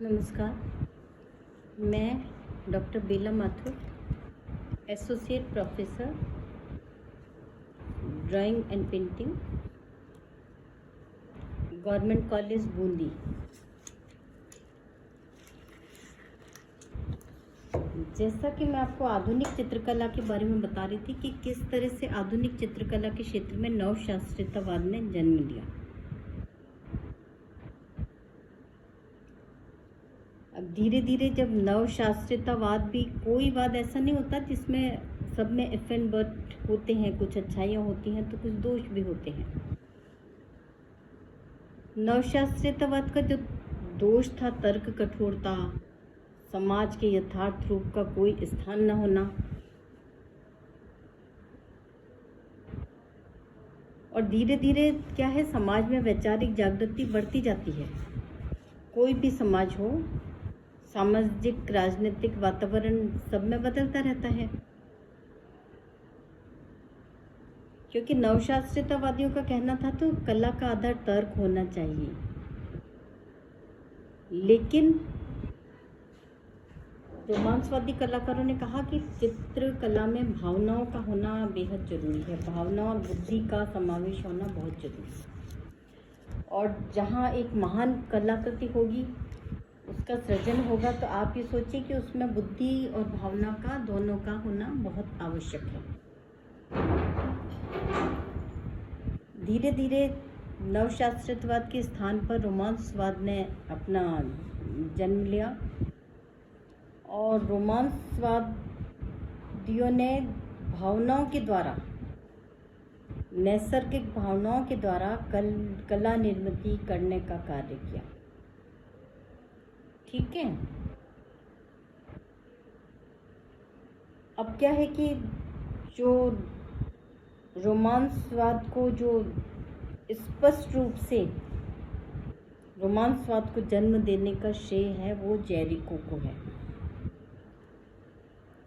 नमस्कार। मैं doctor Bela Mathur, associate professor drawing and painting, government college Bundi. जैसा कि मैं आपको आधुनिक चित्रकला के बारे में बता रही थी कि किस तरह से आधुनिक चित्रकला के क्षेत्र में नवशास्त्रीयतावाद ने जन्म लिया। अब धीरे धीरे जब नवशास्त्रीयतावाद भी, कोई वाद ऐसा नहीं होता जिसमें सब में इफ एंड बट होते हैं, कुछ अच्छाइयाँ होती हैं तो कुछ दोष भी होते हैं। नवशास्त्रीयतावाद का जो दोष था, तर्क कठोरता, समाज के यथार्थ रूप का कोई स्थान न होना, और धीरे धीरे क्या है, समाज में वैचारिक जागृति बढ़ती जाती है। कोई भी समाज हो, सामाजिक राजनीतिक वातावरण सब में बदलता रहता है, क्योंकि नवशास्त्रीयतावादियों का कहना था तो कला का आधार तर्क होना चाहिए। लेकिन रोमांसवादी कलाकारों ने कहा कि चित्रकला में भावनाओं का होना बेहद जरूरी है, भावना और बुद्धि का समावेश होना बहुत जरूरी है। और जहाँ एक महान कलाकृति होगी, उसका सृजन होगा, तो आप ये सोचिए कि उसमें बुद्धि और भावना का, दोनों का होना बहुत आवश्यक है। धीरे धीरे नवशास्त्रीयतावाद के स्थान पर रोमांसवाद ने अपना जन्म लिया, और रोमांसवादियों ने भावनाओं के द्वारा, नैसर्गिक भावनाओं के द्वारा कला निर्मित करने का कार्य किया। ठीक है। अब क्या है कि जो रोमांसवाद को, जो स्पष्ट रूप से रोमांसवाद को जन्म देने का श्रेय है, वो जेरिको को है,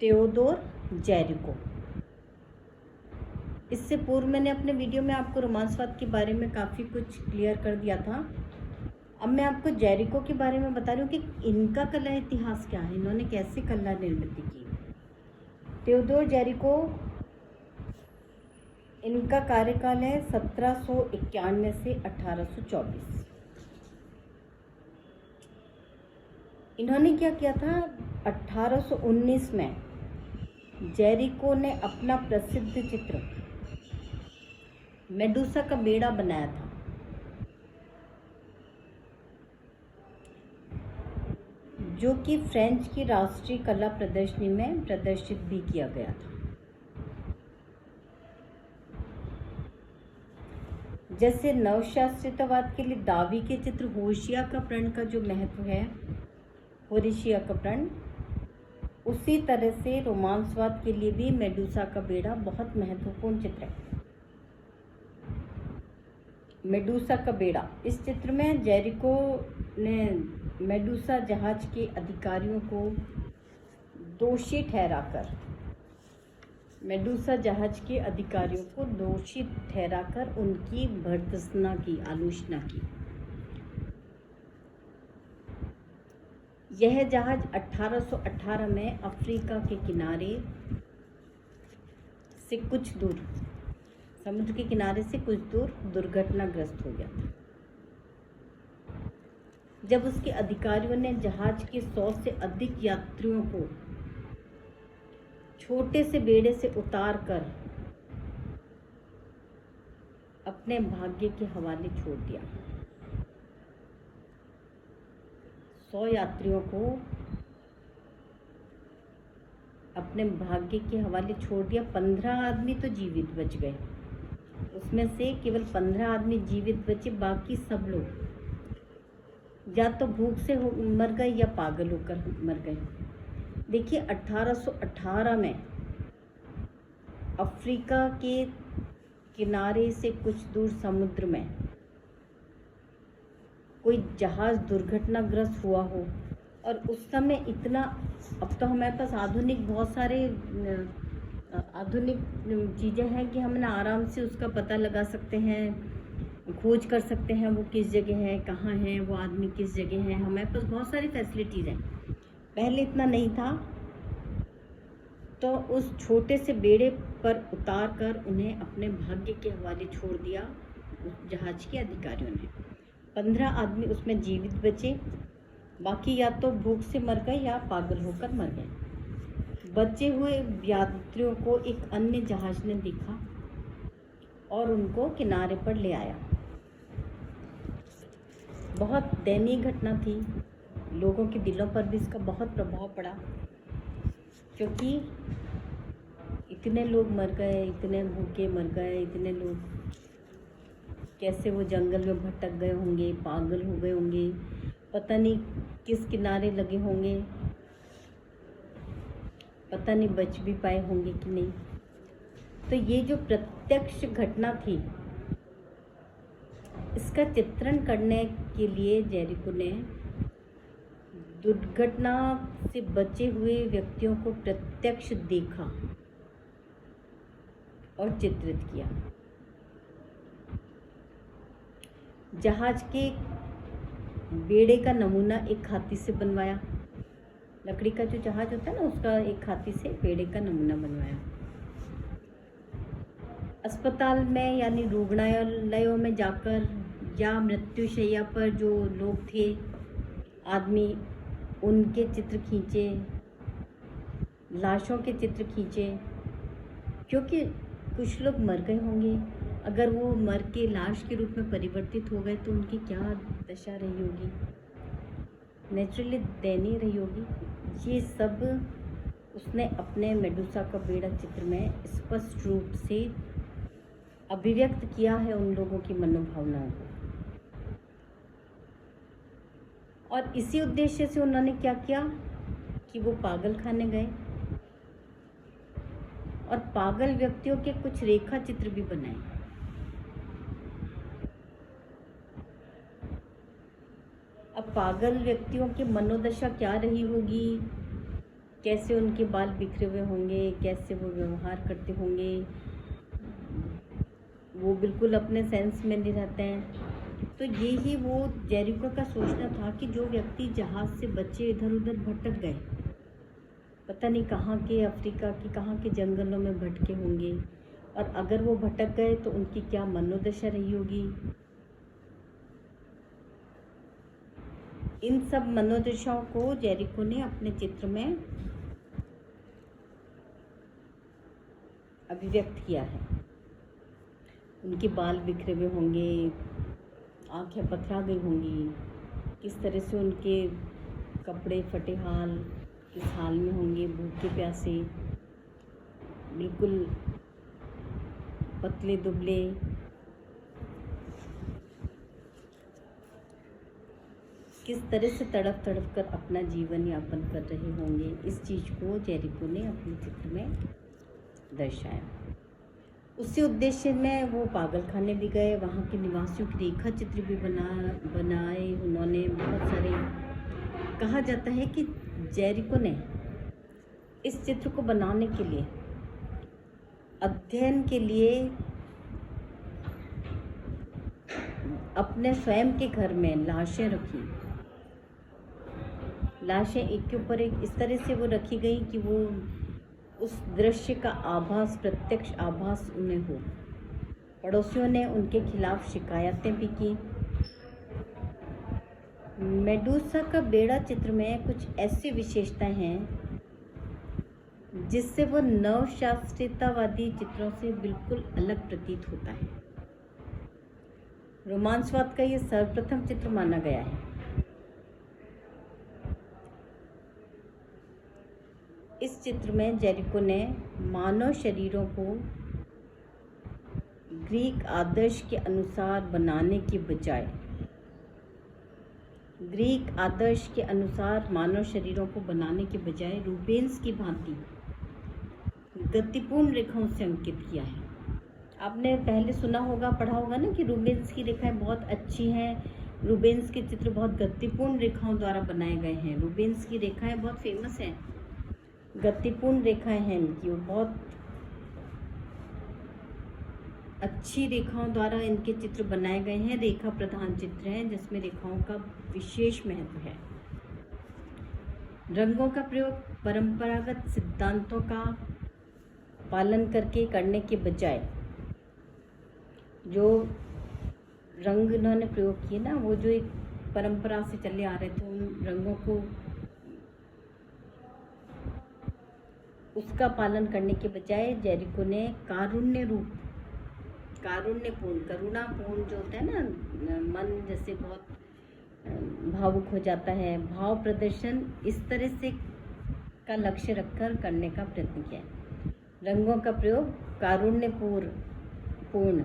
थियोडोर जेरिको। इससे पूर्व मैंने अपने वीडियो में आपको रोमांसवाद के बारे में काफ़ी कुछ क्लियर कर दिया था। अब मैं आपको जेरिको के बारे में बता रही हूँ कि इनका कला इतिहास क्या है, इन्होंने कैसे कला निर्मित की। थियोडोर जेरिको, इनका कार्यकाल है 1791 से 1824। इन्होंने क्या किया था, 1819 में जेरिको ने अपना प्रसिद्ध चित्र मेडुसा का बेड़ा बनाया था, जो कि फ्रेंच की राष्ट्रीय कला प्रदर्शनी में प्रदर्शित भी किया गया था। जैसे नवशास्त्रीयतावाद के लिए दावी के चित्र होशिया का प्रण का जो महत्व है, होरेशिया का प्रण, उसी तरह से रोमांसवाद के लिए भी मेडुसा का बेड़ा बहुत महत्वपूर्ण चित्र है। मेडुसा का बेड़ा, इस चित्र में जेरिको ने मेडुसा जहाज के अधिकारियों को दोषी ठहराकर, मेडुसा जहाज के अधिकारियों को दोषी ठहराकर उनकी भर्त्सना की, आलोचना की। यह जहाज 1818 में अफ्रीका के किनारे से कुछ दूर, समुद्र के किनारे से कुछ दूर दुर्घटनाग्रस्त हो गया था। जब उसके अधिकारियों ने जहाज के 100 से अधिक यात्रियों को छोटे से बेड़े से उतारकर अपने भाग्य के हवाले छोड़ दिया। 100 यात्रियों को अपने भाग्य के हवाले छोड़ दिया। 15 आदमी तो जीवित बच गए, उसमें से केवल 15 आदमी जीवित बचे, बाकी सब लोग या तो भूख से मर गए या पागल होकर मर गए। देखिए, 1818 में अफ्रीका के किनारे से कुछ दूर समुद्र में कोई जहाज दुर्घटनाग्रस्त हुआ हो, और उस समय इतना, अब तो हमारे पास आधुनिक बहुत सारे आधुनिक चीज़ें हैं कि हम ना आराम से उसका पता लगा सकते हैं, खोज कर सकते हैं वो किस जगह है, कहाँ है, वो आदमी किस जगह है। हमारे पास बहुत सारी फैसिलिटीज़ हैं, पहले इतना नहीं था। तो उस छोटे से बेड़े पर उतार कर उन्हें अपने भाग्य के हवाले छोड़ दिया उस जहाज के अधिकारियों ने। 15 आदमी उसमें जीवित बचे, बाकी या तो भूख से मर गए या पागल होकर मर गए। बचे हुए यात्रियों को एक अन्य जहाज ने देखा और उनको किनारे पर ले आया। बहुत दयनीय घटना थी, लोगों के दिलों पर भी इसका बहुत प्रभाव पड़ा, क्योंकि इतने लोग मर गए, इतने भूखे मर गए, इतने लोग कैसे वो जंगल में भटक गए होंगे, पागल हो गए होंगे, पता नहीं किस किनारे लगे होंगे, पता नहीं बच भी पाए होंगे कि नहीं। तो ये जो प्रत्यक्ष घटना थी, इसका चित्रण करने के लिए जेरिको ने दुर्घटना से बचे हुए व्यक्तियों को प्रत्यक्ष देखा और चित्रित किया। जहाज के बेड़े का नमूना एक हाथी से बनवाया, लकड़ी का जो जहाज होता है ना, उसका एक हाथी से बेड़े का नमूना बनवाया। अस्पताल में यानी रुग्णालयों में जाकर या मृत्युशैया पर जो लोग थे आदमी, उनके चित्र खींचे, लाशों के चित्र खींचे, क्योंकि कुछ लोग मर गए होंगे। अगर वो मर के लाश के रूप में परिवर्तित हो गए तो उनकी क्या दशा रही होगी, नेचुरली दयनीय रही होगी। ये सब उसने अपने मेडुसा का बेड़ा चित्र में स्पष्ट रूप से अभिव्यक्त किया है उन लोगों की मनोभावनाओं को। और इसी उद्देश्य से उन्होंने क्या किया कि वो पागल खाने गए और पागल व्यक्तियों के कुछ रेखा चित्र भी बनाए। अब पागल व्यक्तियों की मनोदशा क्या रही होगी, कैसे उनके बाल बिखरे हुए होंगे, कैसे वो व्यवहार करते होंगे, वो बिल्कुल अपने सेंस में नहीं रहते हैं। तो यही वो जेरिको का सोचना था कि जो व्यक्ति जहाज से बच्चे इधर उधर भटक गए, पता नहीं कहाँ के, अफ्रीका की कहाँ के जंगलों में भटके होंगे, और अगर वो भटक गए तो उनकी क्या मनोदशा रही होगी। इन सब मनोदशाओं को जेरिको ने अपने चित्र में अभिव्यक्त किया है। उनके बाल बिखरे हुए होंगे, आंखें पथरा गई होंगी, किस तरह से उनके कपड़े फटे हाल, किस हाल में होंगे, भूखे प्यासे, बिल्कुल पतले दुबले, किस तरह से तड़प तड़प कर अपना जीवन यापन कर रहे होंगे। इस चीज़ को जेरिको ने अपने चित्र में दर्शाया। उसी उद्देश्य में वो पागल खाने भी गए, वहाँ के निवासियों की रेखा चित्र भी बनाए उन्होंने बहुत सारे। कहा जाता है कि जेरिको ने इस चित्र को बनाने के लिए, अध्ययन के लिए अपने स्वयं के घर में लाशें रखी। लाशें एक के ऊपर एक इस तरह से वो रखी गई कि वो उस दृश्य का आभास, प्रत्यक्ष आभास उन्हें हो। पड़ोसियों ने उनके खिलाफ शिकायतें भी की। मेडुसा का बेड़ा चित्र में कुछ ऐसी विशेषताएं हैं जिससे वो नवशास्त्रीयतावादी चित्रों से बिल्कुल अलग प्रतीत होता है। रोमांसवाद का ये सर्वप्रथम चित्र माना गया है। इस चित्र में जेरिको ने मानव शरीरों को ग्रीक आदर्श के अनुसार बनाने के बजाय, मानव शरीरों को बनाने के बजाय रूबेन्स की भांति गतिपूर्ण रेखाओं से अंकित किया है। आपने पहले सुना होगा, पढ़ा होगा ना कि रूबेन्स की रेखाएं बहुत अच्छी हैं, रूबेन्स के चित्र बहुत गतिपूर्ण रेखाओं द्वारा बनाए गए हैं। रूबेन्स की रेखाएं बहुत फेमस हैं, गतिपूर्ण रेखाएं हैं इनकी, वो बहुत अच्छी रेखाओं द्वारा इनके चित्र बनाए गए हैं। रेखा प्रधान चित्र हैं जिसमें रेखाओं का विशेष महत्व है। रंगों का प्रयोग परंपरागत सिद्धांतों का पालन करके करने के बजाय जो रंग इन्होंने प्रयोग किए ना, वो जो एक परंपरा से चले आ रहे थे, उन रंगों को उसका पालन करने के बजाय जेरिको ने कारुण्यपूर्ण, करुणापूर्ण जो होता है ना, मन जैसे बहुत भावुक हो जाता है, भाव प्रदर्शन इस तरह से का लक्ष्य रखकर करने का प्रयत्न किया है। रंगों का प्रयोग कारुण्यपूर्ण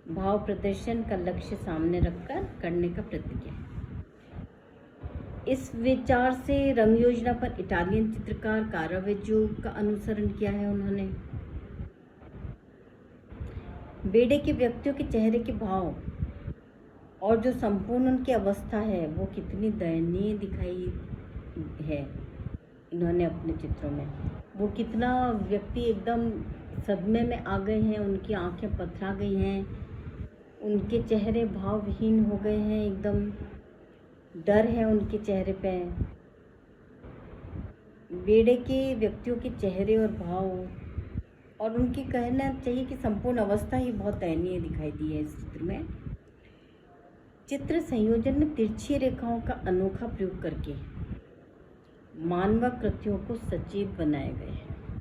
भाव प्रदर्शन का लक्ष्य सामने रखकर करने का प्रयत्न किया है। इस विचार से रंग योजना पर इटालियन चित्रकार कारावेजो का अनुसरण किया है उन्होंने। बेड़े के व्यक्तियों के चेहरे के भाव और जो संपूर्ण उनकी अवस्था है वो कितनी दयनीय दिखाई है इन्होंने अपने चित्रों में। वो कितना व्यक्ति एकदम सदमे में आ गए हैं, उनकी आंखें पथरा गई हैं, उनके चेहरे भावहीन हो गए हैं, एकदम डर है उनके चेहरे पे। बेड़े के व्यक्तियों के चेहरे और भाव और उनकी कहना चाहिए कि संपूर्ण अवस्था ही बहुत दयनीय दिखाई दी है इस चित्र में। चित्र संयोजन में तिरछी रेखाओं का अनोखा प्रयोग करके मानव कृतियों को सजीव बनाए गए हैं।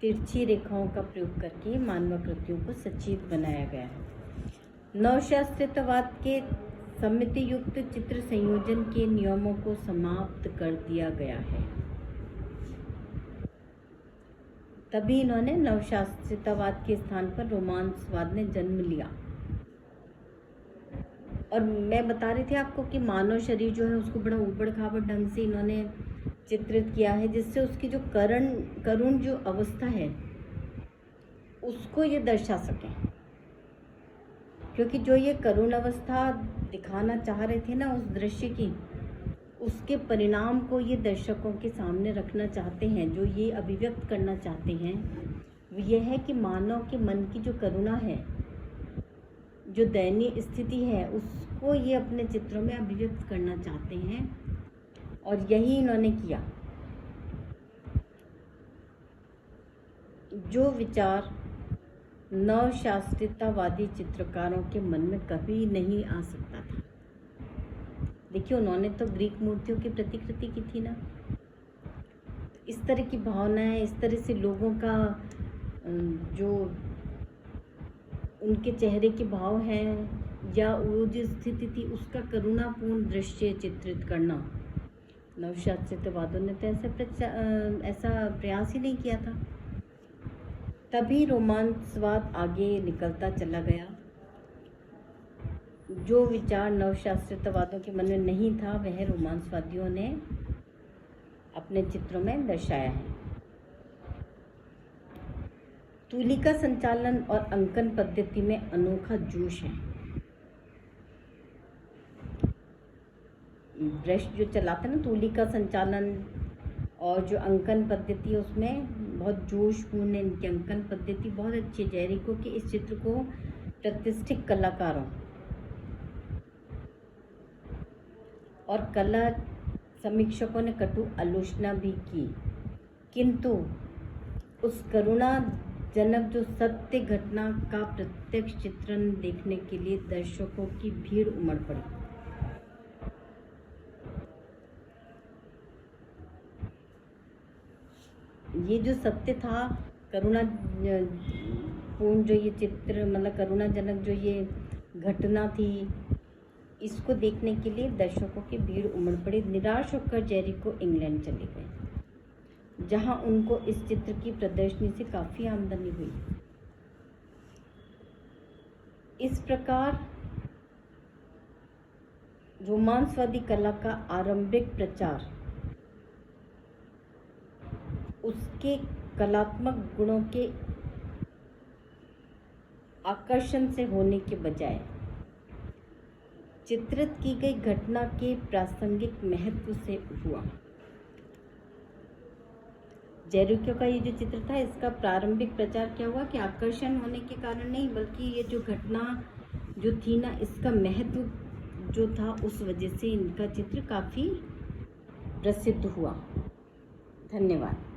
तिरछी रेखाओं का प्रयोग करके मानव कृतियों को सजीव बनाया गया है। नवशास्त्रीयतावाद के समिति युक्त चित्र संयोजन के नियमों को समाप्त कर दिया गया है। तभी इन्होंने नवशास्त्रीयतावाद के स्थान पर रोमांसवाद ने जन्म लिया। और मैं बता रही थी आपको कि मानव शरीर जो है उसको बड़ा ऊबड़ खाबड़ ढंग से इन्होंने चित्रित किया है, जिससे उसकी जो करुण जो अवस्था है उसको ये दर्शा सकें। क्योंकि जो ये करुण अवस्था दिखाना चाह रहे थे ना उस दृश्य की, उसके परिणाम को ये दर्शकों के सामने रखना चाहते हैं। जो ये अभिव्यक्त करना चाहते हैं वो ये है कि मानव के मन की जो करुणा है, जो दयनीय स्थिति है, उसको ये अपने चित्रों में अभिव्यक्त करना चाहते हैं। और यही इन्होंने किया। जो विचार नवशास्त्रीयतावादी चित्रकारों के मन में कभी नहीं आ सकता था। देखिए, उन्होंने तो ग्रीक मूर्तियों की प्रतिकृति की थी ना। इस तरह की भावनाएं, इस तरह से लोगों का जो उनके चेहरे के भाव हैं या वो जो स्थिति थी उसका करुणापूर्ण दृश्य चित्रित करना, नवशास्त्रीयतावादियों ने तो ऐसा प्रयास ही नहीं किया था। तभी रोमांसवाद आगे निकलता चला गया। जो विचार नवशास्त्रीयतावादियों के मन में नहीं था वह रोमांसवादियों ने अपने चित्रों में दर्शाया है। तूलिका संचालन और अंकन पद्धति में अनोखा जोश है। ब्रश जो चलाते हैं ना, तूलिका संचालन और जो अंकन पद्धति है उसमें बहुत जोशपूर्ण है इनकी अंकन पद्धति। बहुत अच्छी जेरिको के इस चित्र को प्रतिष्ठित कलाकारों और कला समीक्षकों ने कटु आलोचना भी की, किंतु उस करुणाजनक जो सत्य घटना का प्रत्यक्ष चित्रण देखने के लिए दर्शकों की भीड़ उमड़ पड़ी। ये जो सत्य था, करुणापूर्ण जो ये चित्र, मतलब करुणाजनक जो ये घटना थी, इसको देखने के लिए दर्शकों की भीड़ उमड़ पड़ी। निराश होकर जेरिको इंग्लैंड चले गए, जहां उनको इस चित्र की प्रदर्शनी से काफ़ी आमदनी हुई। इस प्रकार रोमांसवादी कला का आरंभिक प्रचार उसके कलात्मक गुणों के आकर्षण से होने के बजाय चित्रित की गई घटना के प्रासंगिक महत्व से हुआ। जैरुक्यो का ये जो चित्र था, इसका प्रारंभिक प्रचार क्या हुआ कि आकर्षण होने के कारण नहीं, बल्कि ये जो घटना जो थी ना, इसका महत्व जो था, उस वजह से इनका चित्र काफ़ी प्रसिद्ध हुआ। धन्यवाद।